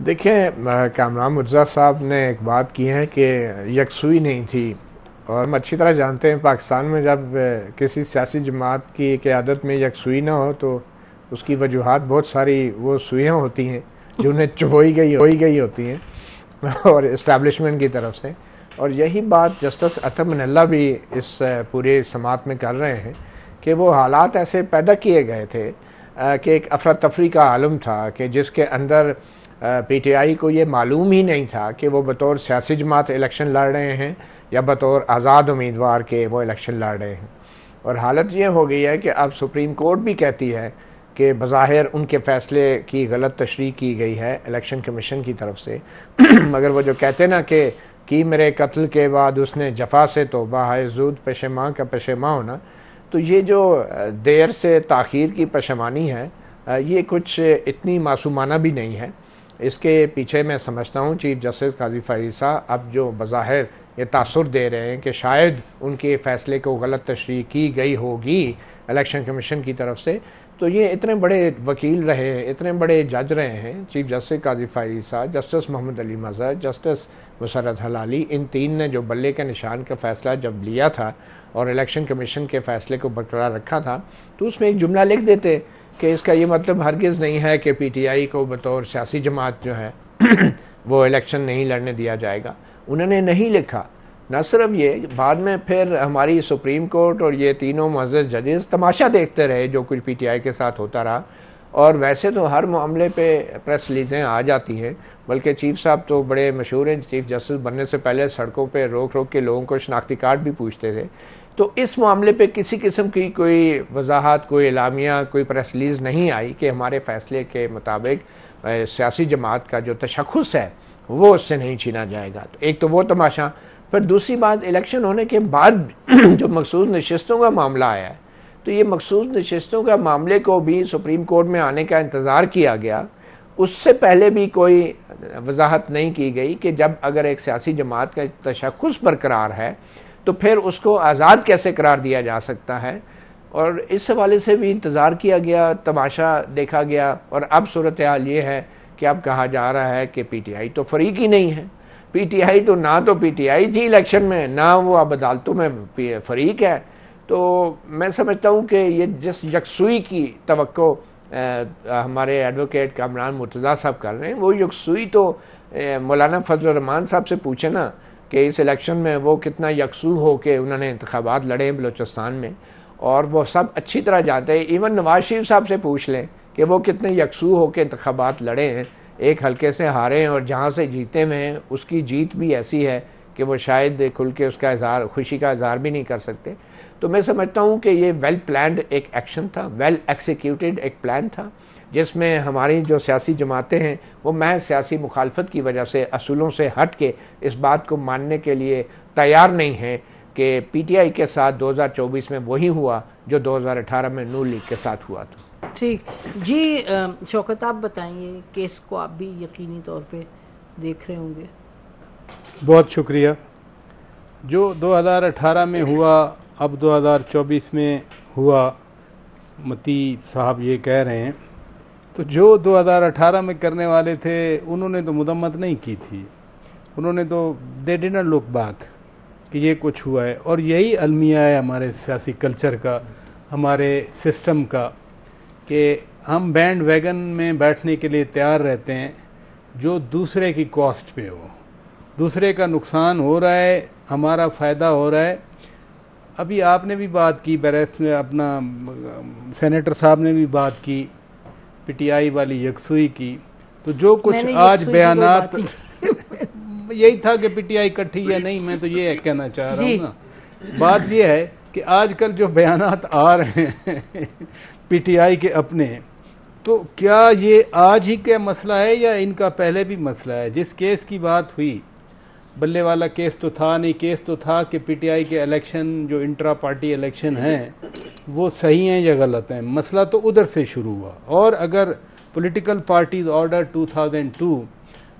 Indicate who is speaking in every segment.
Speaker 1: देखिए, कामरान मुर्जा साहब ने एक बात की है कि यकसुई नहीं थी, और हम अच्छी तरह जानते हैं पाकिस्तान में जब किसी सियासी जमात की क़यादत में यकसुई ना हो तो उसकी वजूहात बहुत सारी वो सुइयाँ होती हैं जो उन्हें चुभोई गई होती हैं और इस्टेब्लिशमेंट की तरफ से। और यही बात जस्टिस अतम मनल्ला भी इस पूरे समात में कर रहे हैं कि वो हालात ऐसे पैदा किए गए थे कि एक अफरा तफरी का आलम था कि जिसके अंदर पीटीआई को ये मालूम ही नहीं था कि वो बतौर सियासी जमात इलेक्शन लड़ रहे हैं या बतौर आज़ाद उम्मीदवार के वो इलेक्शन लड़ रहे हैं। और हालत ये हो गई है कि अब सुप्रीम कोर्ट भी कहती है कि बज़ाहिर उनके फ़ैसले की गलत तशरीह की गई है इलेक्शन कमीशन की तरफ से मगर वो जो कहते ना कि मेरे कत्ल के बाद उसने जफ़ा से तौबा है ज़ूद पेशेमा का पेशेमा होना, तो ये जो देर से ताख़ीर की पशेमानी है ये कुछ इतनी मासूमाना भी नहीं है। इसके पीछे मैं समझता हूँ चीफ जस्टिस काजी फ़रीद साहब अब जो बज़ाहिर ये तासुर दे रहे हैं कि शायद उनके फ़ैसले को गलत तशरीह की गई होगी इलेक्शन कमीशन की तरफ से, तो ये इतने बड़े वकील रहे, इतने बड़े जज रहे हैं चीफ जस्टिस काजी फ़रीद साहब, जस्टिस मोहम्मद अली मज़हर, जस्टिस मुसर्रत हलाली, इन तीन ने जो बल्ले के निशान का फ़ैसला जब लिया था और इलेक्शन कमीशन के फ़ैसले को बरकरार रखा था, तो उसमें एक जुमला लिख देते कि इसका ये मतलब हरगिज़ नहीं है कि पीटीआई को बतौर सियासी जमात जो है वो इलेक्शन नहीं लड़ने दिया जाएगा। उन्होंने नहीं लिखा। न सिर्फ ये, बाद में फिर हमारी सुप्रीम कोर्ट और ये तीनों मुअज़्ज़ज़ जजेस तमाशा देखते रहे जो कुछ पीटीआई के साथ होता रहा। और वैसे तो हर मामले पे प्रेस रिलीज़ें आ जाती हैं, बल्कि चीफ साहब तो बड़े मशहूर हैं, चीफ जस्टिस बनने से पहले सड़कों पे रोक रोक के लोगों को शनाख्ती कार्ड भी पूछते थे। तो इस मामले पे किसी किस्म की कोई वजाहत, कोई एलामिया, कोई प्रेस रिलीज़ नहीं आई कि हमारे फ़ैसले के मुताबिक सियासी जमात का जो तशख़्ख़ुस है वो उससे नहीं छीना जाएगा। तो एक तो वो तमाशा। फिर दूसरी बात, इलेक्शन होने के बाद जो मखसूस नशिस्तों का मामला आया है, तो ये मखसूस नशिस्तों का मामले को भी सुप्रीम कोर्ट में आने का इंतज़ार किया गया। उससे पहले भी कोई वजाहत नहीं की गई कि जब अगर एक सियासी जमात का तशख़्ख़ुस बरकरार है तो फिर उसको आज़ाद कैसे करार दिया जा सकता है। और इस हवाले से भी इंतज़ार किया गया, तमाशा देखा गया। और अब सूरत हाल ये है कि अब कहा जा रहा है कि पीटीआई तो फरीक ही नहीं है। पीटीआई तो ना तो पीटीआई थी इलेक्शन में, ना वो अब अदालतों में फरीक है। तो मैं समझता हूँ कि ये जिस यकसुई की तवक्को हमारे एडवोकेट कामरान मुर्तज़ा साहब कर रहे हैं, वो यकसुई तो मौलाना फजल रहमान साहब से पूछे ना कि इस इलेक्शन में वो कितना यकसू हो के उन्होंने इंतखाबात लड़े हैं बलूचिस्तान में, और वो सब अच्छी तरह जानते हैं। इवन नवाज शरीफ साहब से पूछ लें कि वो कितने यकसू हो के इंतखाबात लड़े हैं, एक हल्के से हारे हैं और जहाँ से जीते हुए हैं उसकी जीत भी ऐसी है कि वो शायद खुल के उसका इज़हार, खुशी का इज़हार भी नहीं कर सकते। तो मैं समझता हूँ कि ये वेल प्लान्ड एक एक्शन था, वेल एक्सिक्यूटेड एक प्लान था, जिसमें हमारी जो सियासी जमातें हैं वो महज सियासी मुखालफत की वजह से असूलों से हट के इस बात को मानने के लिए तैयार नहीं हैं कि पीटीआई के साथ 2024 में वही हुआ जो 2018 में नून लीग के साथ हुआ था।
Speaker 2: ठीक जी, शौकत आप बताएंगे, केस को आप भी यकीनी तौर पे देख रहे होंगे।
Speaker 3: बहुत शुक्रिया। जो 2018 में हुआ अब 2024 में हुआ, मती साहब ये कह रहे हैं, तो जो 2018 में करने वाले थे उन्होंने तो मुदम्मत नहीं की थी, उन्होंने तो they did not look back कि ये कुछ हुआ है। और यही अलमिया है हमारे सियासी कल्चर का, हमारे सिस्टम का, कि हम बैंड वैगन में बैठने के लिए तैयार रहते हैं जो दूसरे की कॉस्ट पे हो, दूसरे का नुकसान हो रहा है, हमारा फ़ायदा हो रहा है। अभी आपने भी बात की, बैरेस में अपना सेनेटर साहब ने भी बात की पीटीआई वाली यकसुई की, तो जो कुछ आज बयानात यही था कि पीटीआई इकट्ठी या नहीं, मैं तो ये कहना चाह रहा हूँ ना। बात ये है कि आजकल जो बयानात आ रहे हैं पीटीआई के अपने, तो क्या ये आज ही का मसला है या इनका पहले भी मसला है? जिस केस की बात हुई, बल्ले वाला केस तो था नहीं, केस तो था कि पीटीआई के इलेक्शन जो इंट्रा पार्टी इलेक्शन हैं वो सही हैं या गलत हैं, मसला तो उधर से शुरू हुआ। और अगर पॉलिटिकल पार्टीज ऑर्डर 2002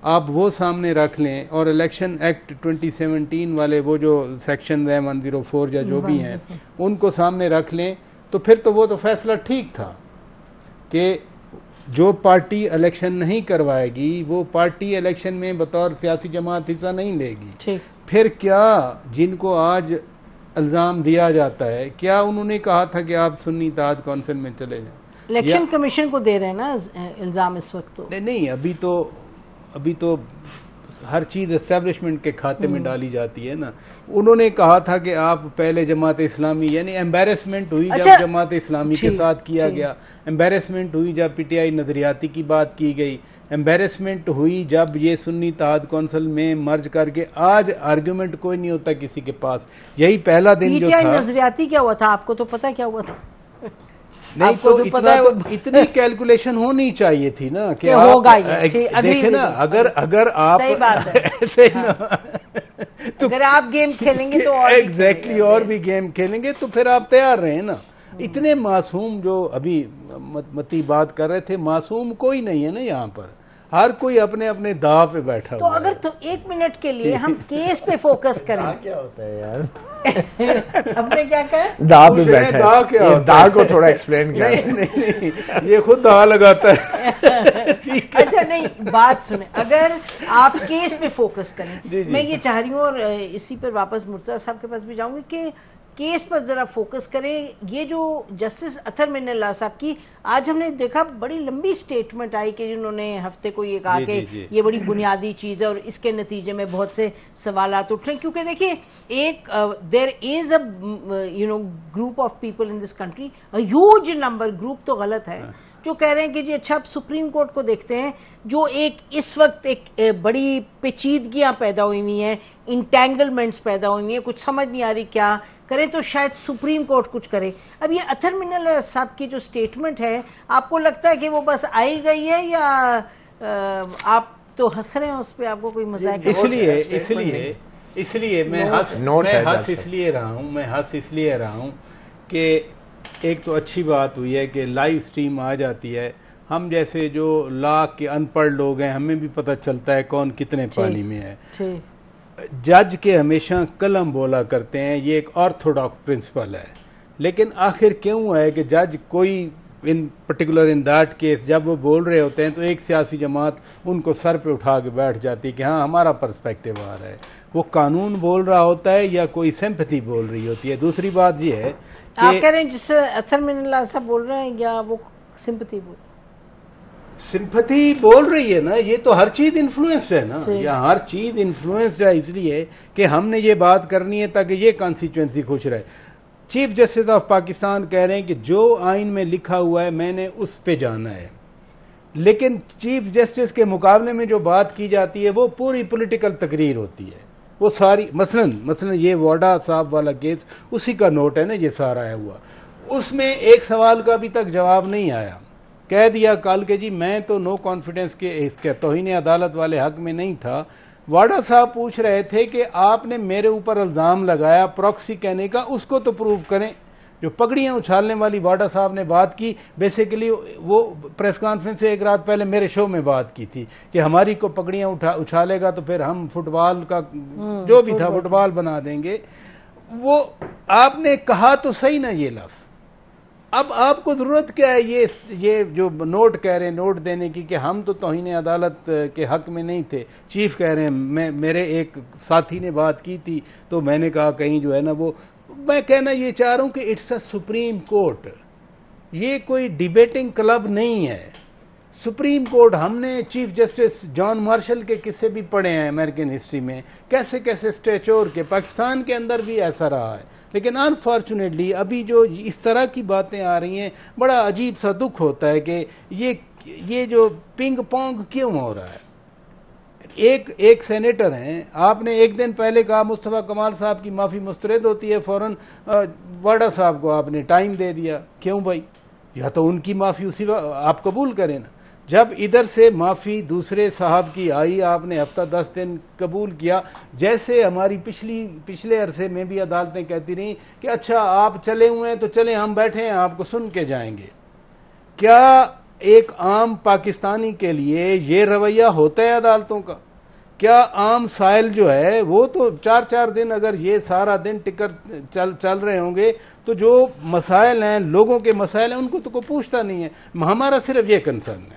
Speaker 3: आप वो सामने रख लें और इलेक्शन एक्ट 2017 वाले वो जो सेक्शन है 104 या जो भी हैं उनको सामने रख लें, तो फिर तो वो तो फैसला ठीक था कि जो पार्टी इलेक्शन नहीं करवाएगी वो पार्टी इलेक्शन में बतौर सियासी जमात हिस्सा नहीं लेगी। फिर क्या जिनको आज इल्ज़ाम दिया जाता है, क्या उन्होंने कहा था कि आप सुन्नी इत्तेहाद कौंसिल में चले जाएं?
Speaker 2: इलेक्शन कमीशन को दे रहे हैं ना इल्ज़ाम इस वक्त। तो
Speaker 3: नहीं, अभी तो हर चीज़ एस्टेब्लिशमेंट के खाते में डाली जाती है ना। उन्होंने कहा था कि आप पहले जमात इस्लामी, यानी एम्बेरसमेंट हुई जब जमात इस्लामी के साथ किया गया, एम्बेरसमेंट हुई जब पीटीआई नजरियाती की बात की गई, एम्बेरसमेंट हुई जब ये सुन्नी इत्तेहाद कौंसिल में मर्ज करके आज आर्ग्यूमेंट कोई नहीं होता किसी के पास। यही पहला दिन जो था।
Speaker 2: नजरियाती क्या हुआ था, आपको तो पता क्या हुआ था?
Speaker 3: नहीं तो इतनी कैलकुलेशन होनी चाहिए थी ना कि
Speaker 2: होगा
Speaker 3: देखे ना, अगर आप
Speaker 2: सही बात है
Speaker 3: ऐसे ना
Speaker 2: तो अगर आप गेम खेलेंगे तो और
Speaker 3: एग्जैक्टली और भी गेम खेलेंगे तो फिर आप तैयार रहे ना। इतने मासूम जो अभी मती बात कर रहे थे, मासूम कोई नहीं है ना यहाँ पर, हर कोई अपने अपने दाव पे बैठा
Speaker 2: तो अगर तो 1 मिनट के लिए हम केस पे फोकस करें।
Speaker 1: क्या होता है यार?
Speaker 2: हमने क्या कहा?
Speaker 1: दाव पे बैठा
Speaker 3: दाव क्या
Speaker 1: है? दाव को थोड़ा एक्सप्लेन किया।
Speaker 3: नहीं, ये खुद दाव लगाता है। ठीक है।
Speaker 2: अच्छा नहीं, बात सुने, अगर आप केस पे फोकस करें, मैं ये चाह रही हूँ और इसी पर वापस मुर्तज़ा साहब के पास भी जाऊंगी कि केस पर जरा फोकस करें। ये जो जस्टिस अतर मिन्नल्लाह साहब की आज हमने देखा बड़ी लंबी स्टेटमेंट आई कि जिन्होंने हफ्ते को ये कहा कि ये बड़ी बुनियादी चीज़ है और इसके नतीजे में बहुत से सवालात उठ रहे हैं। क्योंकि देखिए, एक there is a group of people in this country, a huge number, group तो गलत है, जो कह रहे हैं कि जी अच्छा, आप सुप्रीम कोर्ट को देखते हैं जो एक इस वक्त एक बड़ी पेचीदगियां पैदा हुई हुई हैं, इंटेंगलमेंट्स पैदा हुई हुई हैं, कुछ समझ नहीं आ रही क्या करें, तो शायद सुप्रीम कोर्ट कुछ करे। अब ये अतर मिन्नल्लाह साहब की जो स्टेटमेंट है, आपको लगता है कि वो बस आई गई है या आप तो हंस रहे हैं उस पर, आपको कोई मजाक?
Speaker 3: इसलिए मैं हंस इसलिए रहा हूँ कि एक तो अच्छी बात हुई है कि लाइव स्ट्रीम आ जाती है। हम जैसे जो लाख के अनपढ़ लोग हैं, हमें भी पता चलता है कौन कितने पानी में है। जज के हमेशा कलम बोला करते हैं, ये एक ऑर्थोडॉक्स प्रिंसिपल है, लेकिन आखिर क्यों है कि जज कोई इन पर्टिकुलर इन दैट केस जब वो बोल रहे होते हैं तो एक सियासी जमात उनको सर पे उठा के बैठ जाती है कि हाँ हमारा पर्सपेक्टिव आ रहा है। वो कानून बोल रहा होता है या कोई सिंपैथी बोल रही होती है। दूसरी बात ये है कि
Speaker 2: आप कह रहे हैं जिससे अतर मिन्नल्लाह साहब बोल रहे हैं या वो सिंपैथी
Speaker 3: बोल रही है ना। ये तो हर चीज इन्फ्लुएंस्ड है ना, या हर चीज इन्फ्लुएंस्ड है इसलिए कि हमने ये बात करनी है ताकि ये कॉन्स्टिट्यूएंसी खुश रहे। चीफ जस्टिस ऑफ पाकिस्तान कह रहे हैं कि जो आइन में लिखा हुआ है मैंने उस पे जाना है, लेकिन चीफ जस्टिस के मुकाबले में जो बात की जाती है वो पूरी पॉलिटिकल तकरीर होती है। वो सारी मसलन ये वाडा साहब वाला केस उसी का नोट है ना, ये सारा है हुआ, उसमें एक सवाल का अभी तक जवाब नहीं आया। कह दिया कल के जी मैं तो नो कॉन्फिडेंस के इसके तौहीन अदालत वाले हक में नहीं था। वाडा साहब पूछ रहे थे कि आपने मेरे ऊपर इल्ज़ाम लगाया प्रॉक्सी कहने का, उसको तो प्रूव करें। जो पगड़ियाँ उछालने वाली वाडा साहब ने बात की, बेसिकली वो प्रेस कॉन्फ्रेंस से एक रात पहले मेरे शो में बात की थी कि हमारी को पगड़ियाँ उछालेगा तो फिर हम फुटबॉल का जो भी था फुटबॉल बना देंगे। वो आपने कहा तो सही ना ये लफ्ज़। अब आपको ज़रूरत क्या है ये जो नोट कह रहे हैं नोट देने की कि हम तो तौहीन अदालत के हक में नहीं थे। चीफ कह रहे हैं मेरे एक साथी ने बात की थी तो मैंने कहा कहीं जो है ना वो, मैं कहना ये चाह रहा हूँ कि इट्स अ सुप्रीम कोर्ट, ये कोई डिबेटिंग क्लब नहीं है। सुप्रीम कोर्ट, हमने चीफ जस्टिस जॉन मार्शल के किस्से भी पढ़े हैं अमेरिकन हिस्ट्री में, कैसे कैसे स्टेचोर के, पाकिस्तान के अंदर भी ऐसा रहा है। लेकिन अनफॉर्चुनेटली अभी जो इस तरह की बातें आ रही हैं, बड़ा अजीब सा दुख होता है कि ये जो पिंग पोंग क्यों हो रहा है। एक सेनेटर हैं, आपने एक दिन पहले कहा मुस्तफ़ा कमाल साहब की माफ़ी मुस्तरद होती है, फ़ौरन वाडा साहब को आपने टाइम दे दिया। क्यों भाई? या तो उनकी माफ़ी उसी वक्त आप कबूल करें ना। जब इधर से माफ़ी दूसरे साहब की आई, आपने हफ्ता 10 दिन कबूल किया। जैसे हमारी पिछले अरसे में भी अदालतें कहती रहीं कि अच्छा आप चले हुए हैं तो चले, हम बैठे हैं आपको सुन के जाएंगे। क्या एक आम पाकिस्तानी के लिए ये रवैया होता है अदालतों का? क्या आम साइल जो है वो तो 4-4 दिन अगर ये सारा दिन टिकर चल रहे होंगे तो जो मसाइल हैं, लोगों के मसाइल हैं, उनको तो कोई पूछता नहीं है। हमारा सिर्फ ये कंसर्न है।